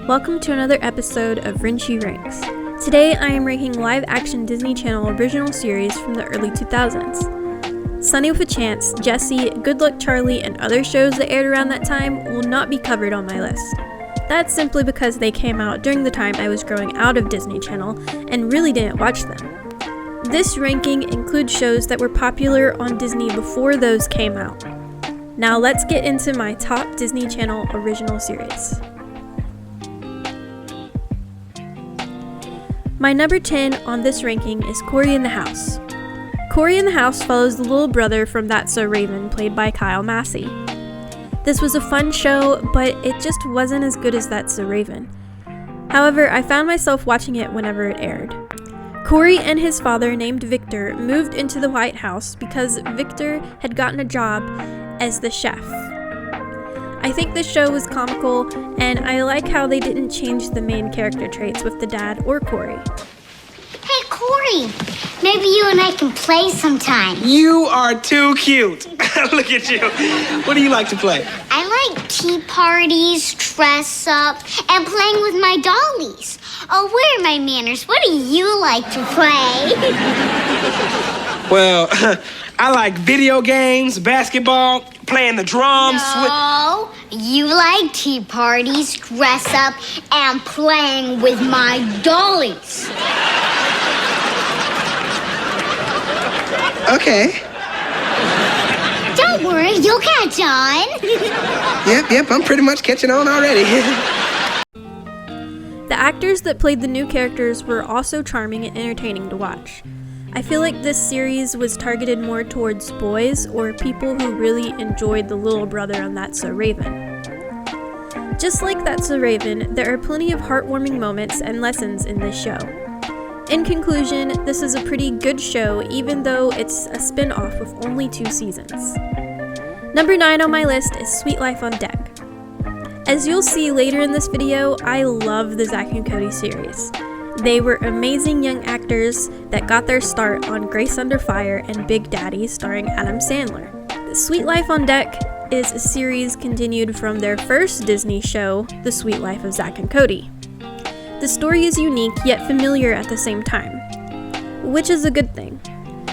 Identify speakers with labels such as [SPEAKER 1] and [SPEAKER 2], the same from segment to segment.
[SPEAKER 1] Welcome to another episode of Renshi Ranks. Today I am ranking live-action Disney Channel original series from the early 2000s. Sunny with a Chance, Jessie, Good Luck Charlie, and other shows that aired around that time will not be covered on my list. That's simply because they came out during the time I was growing out of Disney Channel and really didn't watch them. This ranking includes shows that were popular on Disney before those came out. Now let's get into my top Disney Channel original series. My number 10 on this ranking is Cory in the House. Cory in the House follows the little brother from That's So Raven, played by Kyle Massey. This was a fun show, but it just wasn't as good as That's So Raven. However, I found myself watching it whenever it aired. Cory and his father, named Victor, moved into the White House because Victor had gotten a job as the chef. I think this show was comical, and I like how they didn't change the main character traits with the dad or Cory.
[SPEAKER 2] Hey, Cory, maybe you and I can play sometime.
[SPEAKER 3] You are too cute. Look at you. What do you like to play?
[SPEAKER 2] I like tea parties, dress up, and playing with my dollies. Oh, where are my manners? What do you like to play?
[SPEAKER 3] Well, I like video games, basketball, playing the drums.
[SPEAKER 2] No, you like tea parties, dress up, and playing with my dollies.
[SPEAKER 3] Okay.
[SPEAKER 2] Don't worry, you'll catch on.
[SPEAKER 3] Yep, I'm pretty much catching on already.
[SPEAKER 1] The actors that played the new characters were also charming and entertaining to watch. I feel like this series was targeted more towards boys or people who really enjoyed the little brother on That's So Raven. Just like That's So Raven, there are plenty of heartwarming moments and lessons in this show. In conclusion, this is a pretty good show even though it's a spin-off with only 2 seasons. Number 9 on my list is Sweet Life on Deck. As you'll see later in this video, I love the Zack and Cody series. They were amazing young actors that got their start on Grace Under Fire and Big Daddy starring Adam Sandler. The Sweet Life on Deck is a series continued from their first Disney show, The Sweet Life of Zack and Cody. The story is unique yet familiar at the same time, which is a good thing.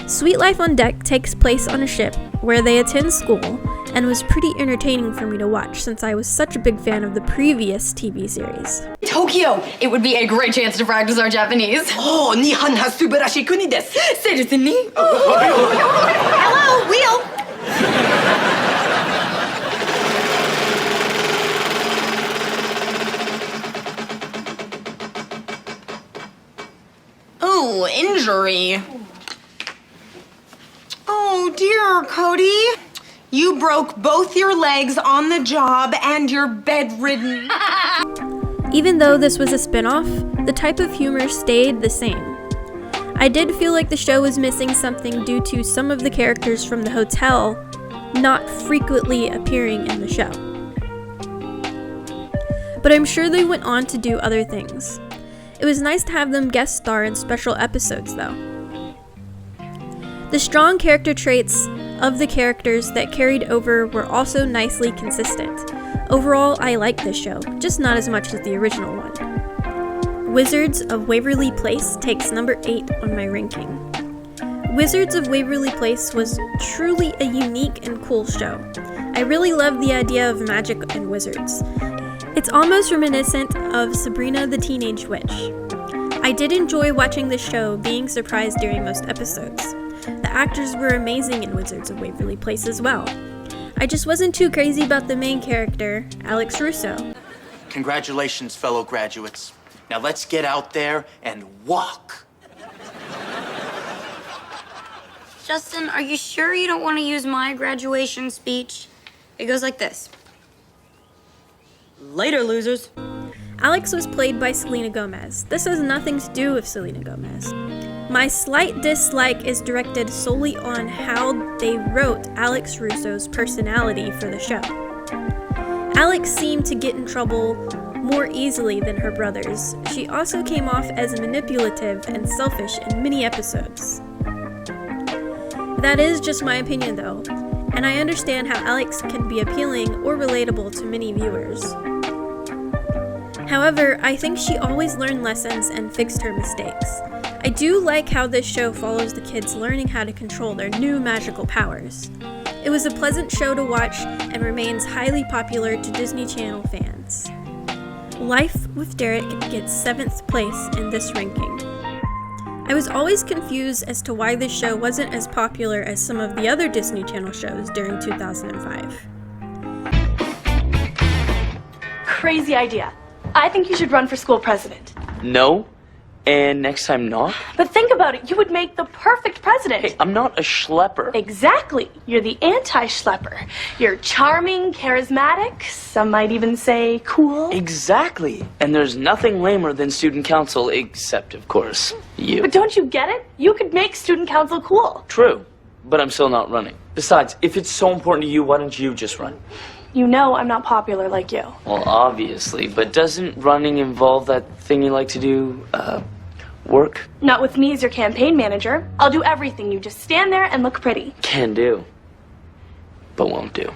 [SPEAKER 1] Sweet Life on Deck takes place on a ship where they attend school and was pretty entertaining for me to watch since I was such a big fan of the previous TV series.
[SPEAKER 4] Tokyo! It would be a great chance to practice our Japanese.
[SPEAKER 5] Oh, Nihon ha subarashi kuni desu.
[SPEAKER 4] Citizen ni.
[SPEAKER 5] Hello, Wheel.
[SPEAKER 4] Oh, injury. Oh dear, Cody. You broke both your legs on the job and you're bedridden.
[SPEAKER 1] Even though this was a spin-off, the type of humor stayed the same. I did feel like the show was missing something due to some of the characters from the hotel not frequently appearing in the show. But I'm sure they went on to do other things. It was nice to have them guest star in special episodes though. The strong character traits of the characters that carried over were also nicely consistent. Overall, I like this show, just not as much as the original one. Wizards of Waverly Place takes number 8 on my ranking. Wizards of Waverly Place was truly a unique and cool show. I really love the idea of magic and wizards. It's almost reminiscent of Sabrina the Teenage Witch. I did enjoy watching this show, being surprised during most episodes. The actors were amazing in Wizards of Waverly Place as well. I just wasn't too crazy about the main character, Alex Russo.
[SPEAKER 5] Congratulations, fellow graduates. Now let's get out there and walk.
[SPEAKER 4] Justin, are you sure you don't want to use my graduation speech? It goes like this. Later, losers.
[SPEAKER 1] Alex was played by Selena Gomez. This has nothing to do with Selena Gomez. My slight dislike is directed solely on how they wrote Alex Russo's personality for the show. Alex seemed to get in trouble more easily than her brothers. She also came off as manipulative and selfish in many episodes. That is just my opinion though, and I understand how Alex can be appealing or relatable to many viewers. However, I think she always learned lessons and fixed her mistakes. I do like how this show follows the kids learning how to control their new magical powers. It was a pleasant show to watch and remains highly popular to Disney Channel fans. Life with Derek gets 7th place in this ranking. I was always confused as to why this show wasn't as popular as some of the other Disney Channel shows during 2005.
[SPEAKER 6] Crazy idea. I think you should run for school president.
[SPEAKER 7] No, and next time not.
[SPEAKER 6] But think about it, you would make the perfect president.
[SPEAKER 7] Hey, I'm not a schlepper.
[SPEAKER 6] Exactly. You're the anti-schlepper. You're charming, charismatic, some might even say cool.
[SPEAKER 7] Exactly. And there's nothing lamer than student council, except, of course, you.
[SPEAKER 6] But don't you get it? You could make student council cool.
[SPEAKER 7] True, but I'm still not running. Besides, if it's so important to you, why don't you just run?
[SPEAKER 6] You know I'm not popular like you.
[SPEAKER 7] Well, obviously, but doesn't running involve that thing you like to do, work?
[SPEAKER 6] Not with me as your campaign manager. I'll do everything. You just stand there and look pretty.
[SPEAKER 7] Can do, but won't do.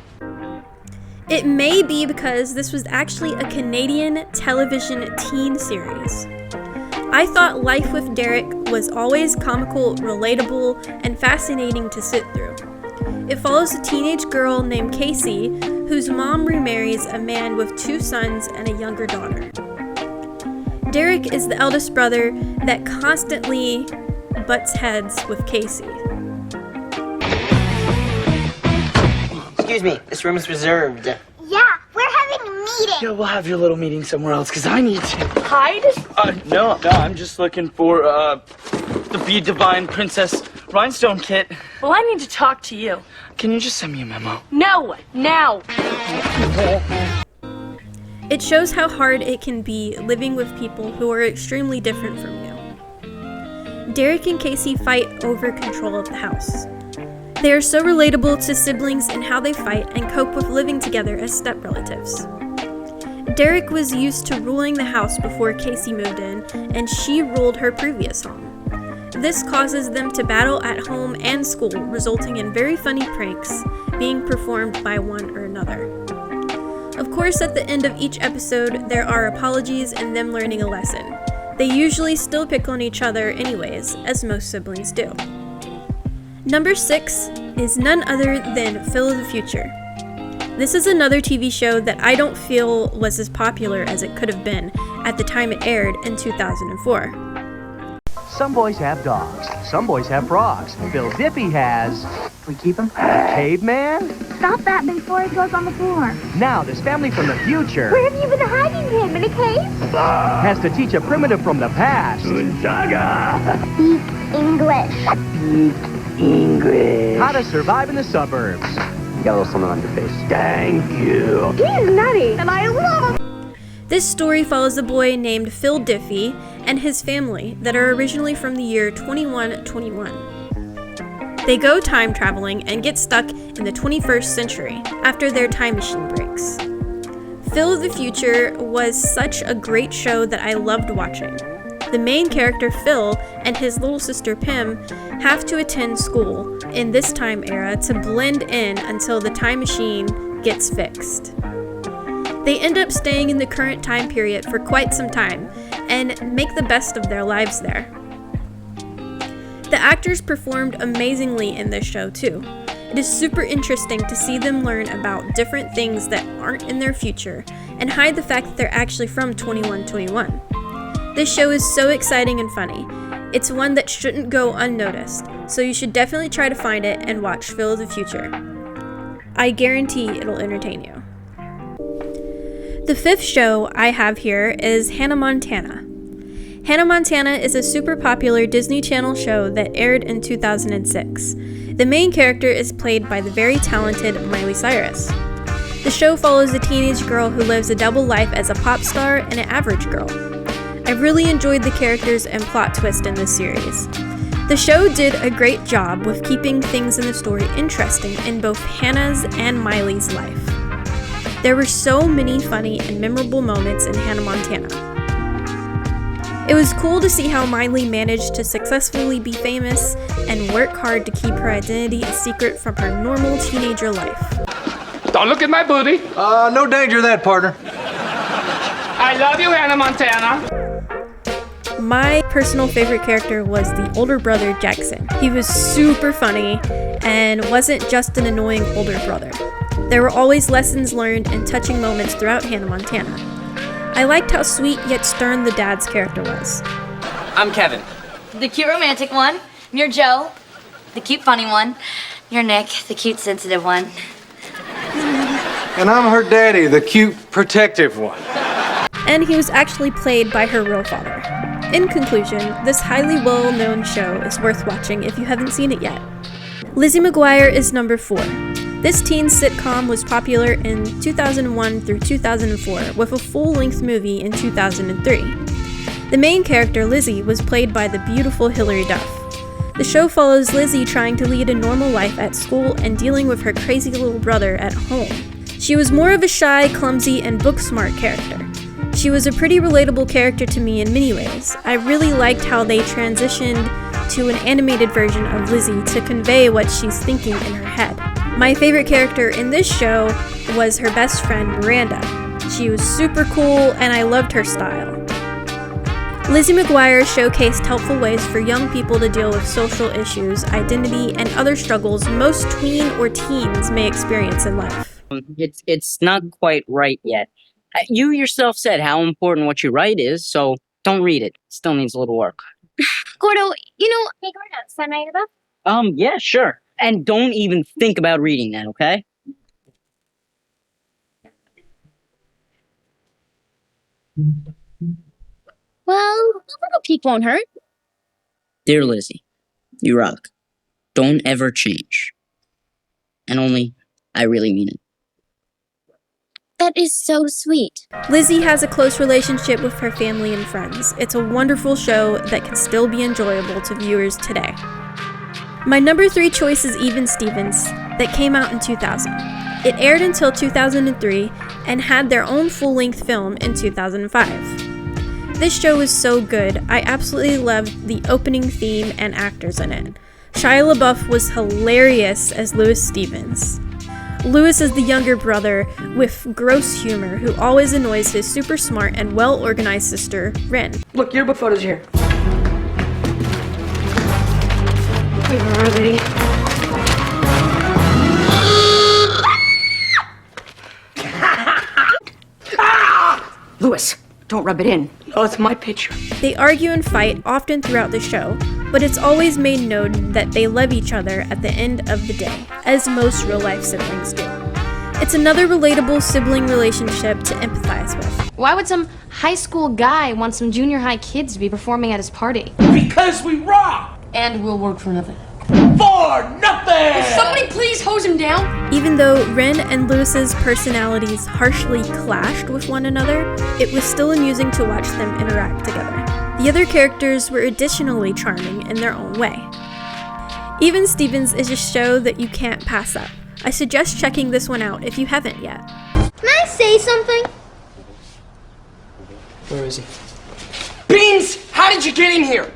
[SPEAKER 1] It may be because this was actually a Canadian television teen series. I thought Life with Derek was always comical, relatable, and fascinating to sit through. It follows a teenage girl named Casey, whose mom remarries a man with 2 sons and a younger daughter. Derek is the eldest brother that constantly butts heads with Casey.
[SPEAKER 8] Excuse me, this room is reserved.
[SPEAKER 2] Yeah, we're having a meeting.
[SPEAKER 7] Yeah, we'll have your little meeting somewhere else, because I need to.
[SPEAKER 6] Hide?
[SPEAKER 7] No, I'm just looking for, the Be Divine Princess Rhinestone Kit.
[SPEAKER 6] Well, I need to talk to you.
[SPEAKER 7] Can you just send me a memo?
[SPEAKER 6] No, now.
[SPEAKER 1] It shows how hard it can be living with people who are extremely different from you. Derek and Casey fight over control of the house. They are so relatable to siblings in how they fight and cope with living together as step-relatives. Derek was used to ruling the house before Casey moved in, and she ruled her previous home. This causes them to battle at home and school, resulting in very funny pranks being performed by one or another. Of course, at the end of each episode, there are apologies and them learning a lesson. They usually still pick on each other anyways, as most siblings do. Number 6 is none other than Phil of the Future. This is another TV show that I don't feel was as popular as it could have been at the time it aired in 2004.
[SPEAKER 9] Some boys have dogs. Some boys have frogs. Phil Diffie has...
[SPEAKER 8] We keep him?
[SPEAKER 9] A caveman?
[SPEAKER 2] Stop that before it goes on the floor.
[SPEAKER 9] Now, this family from the future...
[SPEAKER 2] Where have you been hiding him? In a cave?
[SPEAKER 9] ...has to teach a primitive from the past...
[SPEAKER 2] Speak English.
[SPEAKER 8] English.
[SPEAKER 9] ...how to survive in the suburbs.
[SPEAKER 8] You got a little something on your face.
[SPEAKER 9] Thank you.
[SPEAKER 2] He's nutty, and I love him.
[SPEAKER 1] This story follows a boy named Phil Diffie and his family that are originally from the year 2121. They go time traveling and get stuck in the 21st century after their time machine breaks. Phil of the Future was such a great show that I loved watching. The main character, Phil, and his little sister, Pim, have to attend school in this time era to blend in until the time machine gets fixed. They end up staying in the current time period for quite some time and make the best of their lives there. The actors performed amazingly in this show too. It is super interesting to see them learn about different things that aren't in their future and hide the fact that they're actually from 2121. This show is so exciting and funny. It's one that shouldn't go unnoticed, so you should definitely try to find it and watch Phil of the Future. I guarantee it'll entertain you. The 5th show I have here is Hannah Montana. Hannah Montana is a super popular Disney Channel show that aired in 2006. The main character is played by the very talented Miley Cyrus. The show follows a teenage girl who lives a double life as a pop star and an average girl. I really enjoyed the characters and plot twist in this series. The show did a great job with keeping things in the story interesting in both Hannah's and Miley's life. There were so many funny and memorable moments in Hannah Montana. It was cool to see how Miley managed to successfully be famous and work hard to keep her identity a secret from her normal teenager life.
[SPEAKER 3] Don't look at my booty.
[SPEAKER 10] No danger of that, partner.
[SPEAKER 3] I love you, Hannah Montana.
[SPEAKER 1] My personal favorite character was the older brother, Jackson. He was super funny and wasn't just an annoying older brother. There were always lessons learned and touching moments throughout Hannah Montana. I liked how sweet yet stern the dad's character was.
[SPEAKER 10] I'm Kevin.
[SPEAKER 11] The cute romantic one. You're Joe. The cute funny one. You're Nick, the cute sensitive one.
[SPEAKER 12] And I'm her daddy, the cute protective one.
[SPEAKER 1] And he was actually played by her real father. In conclusion, this highly well-known show is worth watching if you haven't seen it yet. Lizzie McGuire is number 4. This teen sitcom was popular in 2001 through 2004 with a full-length movie in 2003. The main character, Lizzie, was played by the beautiful Hilary Duff. The show follows Lizzie trying to lead a normal life at school and dealing with her crazy little brother at home. She was more of a shy, clumsy, and book-smart character. She was a pretty relatable character to me in many ways. I really liked how they transitioned to an animated version of Lizzie to convey what she's thinking in her head. My favorite character in this show was her best friend, Miranda. She was super cool and I loved her style. Lizzie McGuire showcased helpful ways for young people to deal with social issues, identity, and other struggles most tween or teens may experience in life.
[SPEAKER 8] It's not quite right yet. You yourself said how important what you write is, so don't read it. Still needs a little work.
[SPEAKER 2] Gordo, hey Gordo, sign my book?
[SPEAKER 8] Yeah, sure. And don't even think about reading that, okay?
[SPEAKER 2] Well, a little peek won't hurt.
[SPEAKER 8] Dear Lizzie, you rock. Don't ever change. And only, I really mean it.
[SPEAKER 2] That is so sweet.
[SPEAKER 1] Lizzie has a close relationship with her family and friends. It's a wonderful show that can still be enjoyable to viewers today. My number 3 choice is Even Stevens, that came out in 2000. It aired until 2003 and had their own full-length film in 2005. This show is so good. I absolutely loved the opening theme and actors in it. Shia LaBeouf was hilarious as Louis Stevens. Louis is the younger brother with gross humor who always annoys his super smart and well-organized sister, Ren.
[SPEAKER 10] Look, yearbook photos here.
[SPEAKER 4] Ready?
[SPEAKER 10] Louis, don't rub it in.
[SPEAKER 3] Oh, it's my picture.
[SPEAKER 1] They argue and fight often throughout the show, but it's always made known that they love each other at the end of the day, as most real-life siblings do. It's another relatable sibling relationship to empathize with.
[SPEAKER 13] Why would some high school guy want some junior high kids to be performing at his party?
[SPEAKER 3] Because we rock!
[SPEAKER 13] And we'll work for nothing.
[SPEAKER 3] For nothing!
[SPEAKER 13] Will somebody please hose him down?
[SPEAKER 1] Even though Ren and Louis's personalities harshly clashed with one another, it was still amusing to watch them interact together. The other characters were additionally charming in their own way. Even Stevens is a show that you can't pass up. I suggest checking this one out if you haven't yet.
[SPEAKER 2] Can I say something?
[SPEAKER 10] Where is he?
[SPEAKER 3] Beans, how did you get in here?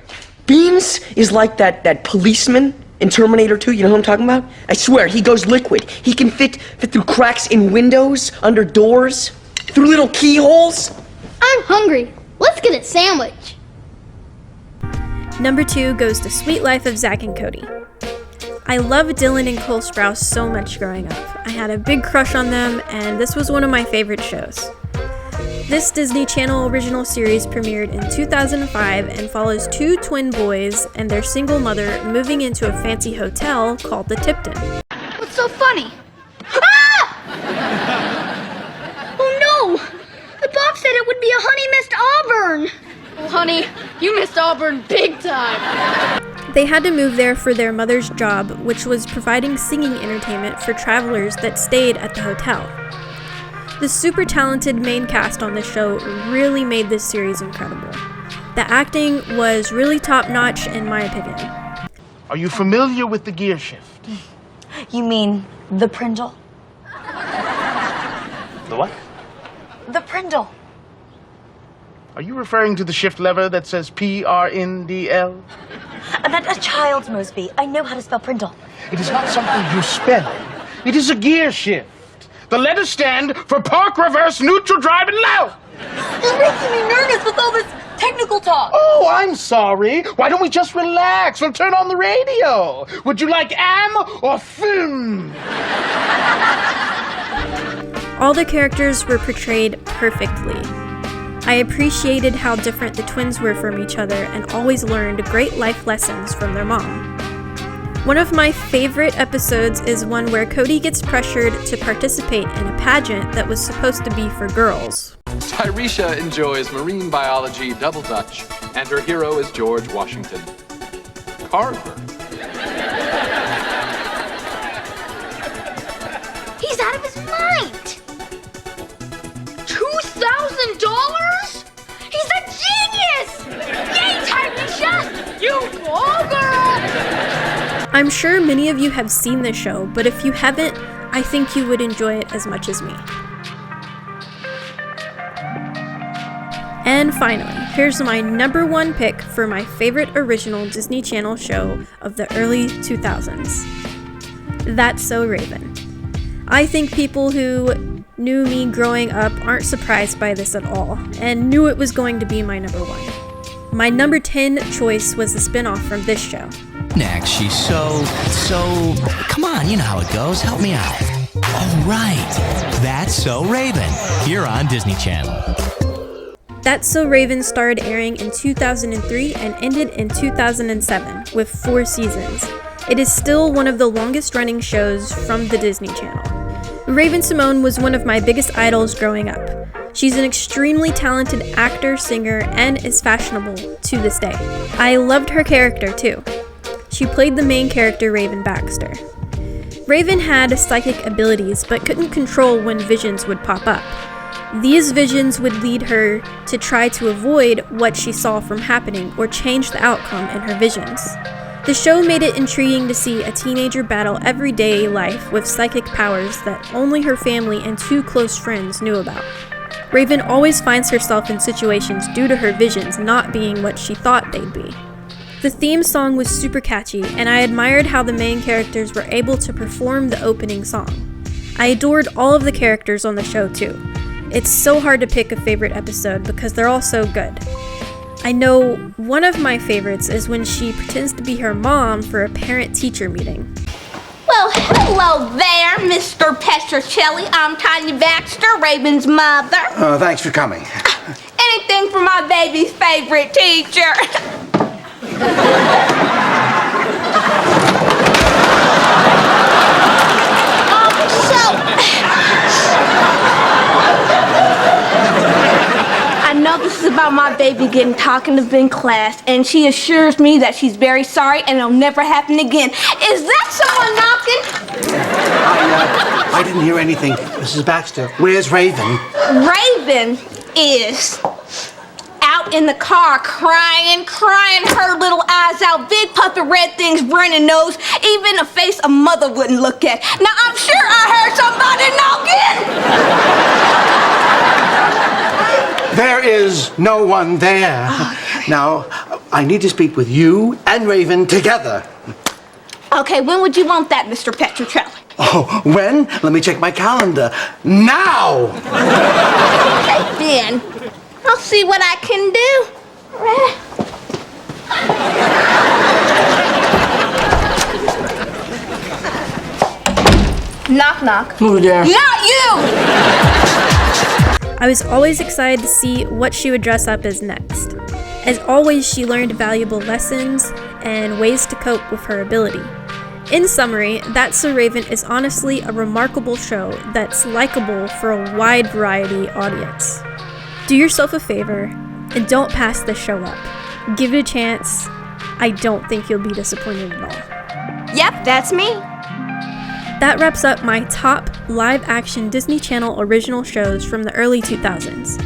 [SPEAKER 10] Beans is like that policeman in Terminator 2, you know who I'm talking about? I swear, he goes liquid. He can fit through cracks in windows, under doors, through little keyholes.
[SPEAKER 2] I'm hungry. Let's get a sandwich.
[SPEAKER 1] Number 2 goes to Sweet Life of Zack and Cody. I loved Dylan and Cole Sprouse so much growing up. I had a big crush on them, and this was one of my favorite shows. This Disney Channel original series premiered in 2005 and follows 2 twin boys and their single mother moving into a fancy hotel called the Tipton.
[SPEAKER 2] What's so funny? Ah! Oh no! The box said it would be a Honey Missed Auburn!
[SPEAKER 13] Oh, honey, you missed Auburn big time.
[SPEAKER 1] They had to move there for their mother's job, which was providing singing entertainment for travelers that stayed at the hotel. The super talented main cast on this show really made this series incredible. The acting was really top-notch in my opinion.
[SPEAKER 14] Are you familiar with the gear shift?
[SPEAKER 11] You mean the Prindle?
[SPEAKER 14] The what?
[SPEAKER 11] The Prindle.
[SPEAKER 14] Are you referring to the shift lever that says PRNDL?
[SPEAKER 11] That's a child's Mosby. I know how to spell Prindle.
[SPEAKER 14] It is not something you spell. It is a gear shift. The letters stand for park, reverse, neutral, drive, and low.
[SPEAKER 11] You're making me nervous with all this technical talk.
[SPEAKER 14] Oh, I'm sorry. Why don't we just relax? We'll turn on the radio. Would you like am or film?
[SPEAKER 1] All the characters were portrayed perfectly. I appreciated how different the twins were from each other and always learned great life lessons from their mom. One of my favorite episodes is one where Cody gets pressured to participate in a pageant that was supposed to be for girls.
[SPEAKER 15] Tyresha enjoys marine biology double dutch, and her hero is George Washington Carver.
[SPEAKER 2] He's out of his mind. $2,000? He's a genius! Yay, Tyresha! You go, girl!
[SPEAKER 1] I'm sure many of you have seen this show, but if you haven't, I think you would enjoy it as much as me. And finally, here's my number one pick for my favorite original Disney Channel show of the early 2000s. That's So Raven. I think people who knew me growing up aren't surprised by this at all, and knew it was going to be my number one. My number 10 choice was the spin-off from this show.
[SPEAKER 16] Next, she's so... Come on, you know how it goes. Help me out. Oh, right. That's So Raven, here on Disney Channel.
[SPEAKER 1] That's So Raven started airing in 2003 and ended in 2007 with 4 seasons. It is still one of the longest running shows from the Disney Channel. Raven-Symoné was one of my biggest idols growing up. She's an extremely talented actor, singer, and is fashionable to this day. I loved her character too. She played the main character, Raven Baxter. Raven had psychic abilities but couldn't control when visions would pop up. These visions would lead her to try to avoid what she saw from happening or change the outcome in her visions. The show made it intriguing to see a teenager battle everyday life with psychic powers that only her family and 2 close friends knew about. Raven always finds herself in situations due to her visions not being what she thought they'd be. The theme song was super catchy, and I admired how the main characters were able to perform the opening song. I adored all of the characters on the show too. It's so hard to pick a favorite episode because they're all so good. I know one of my favorites is when she pretends to be her mom for a parent-teacher meeting.
[SPEAKER 17] Well, hello there, Mr. Petrocelli. I'm Tanya Baxter, Raven's mother.
[SPEAKER 18] Thanks for coming.
[SPEAKER 17] Anything for my baby's favorite teacher. I know this is about my baby getting talkative in class, and she assures me that she's very sorry and it'll never happen again. Is that someone knocking?
[SPEAKER 18] I didn't hear anything. Mrs. Baxter, where's Raven?
[SPEAKER 17] Raven is out in the car crying her little eyes out, big puffy red things, running nose, even a face a mother wouldn't look at. Now, I'm sure I heard somebody knocking.
[SPEAKER 18] There is no one there. Now, I need to speak with you and Raven together.
[SPEAKER 17] Okay, when would you want that, Mr. Petrocelli?
[SPEAKER 18] Oh, when? Let me check my calendar. Now!
[SPEAKER 17] Okay, then. I'll see what I can do. Knock, knock.
[SPEAKER 18] Who's there?
[SPEAKER 17] Not you!
[SPEAKER 1] I was always excited to see what she would dress up as next. As always, she learned valuable lessons and ways to cope with her ability. In summary, That's So Raven is honestly a remarkable show that's likable for a wide variety audience. Do yourself a favor and don't pass this show up. Give it a chance. I don't think you'll be disappointed at all.
[SPEAKER 17] Yep, that's me.
[SPEAKER 1] That wraps up my top live-action Disney Channel original shows from the early 2000s.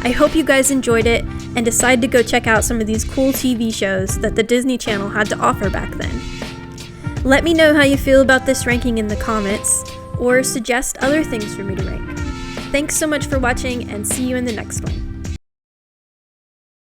[SPEAKER 1] I hope you guys enjoyed it and decide to go check out some of these cool TV shows that the Disney Channel had to offer back then. Let me know how you feel about this ranking in the comments, or suggest other things for me to rank. Thanks so much for watching, and see you in the next one.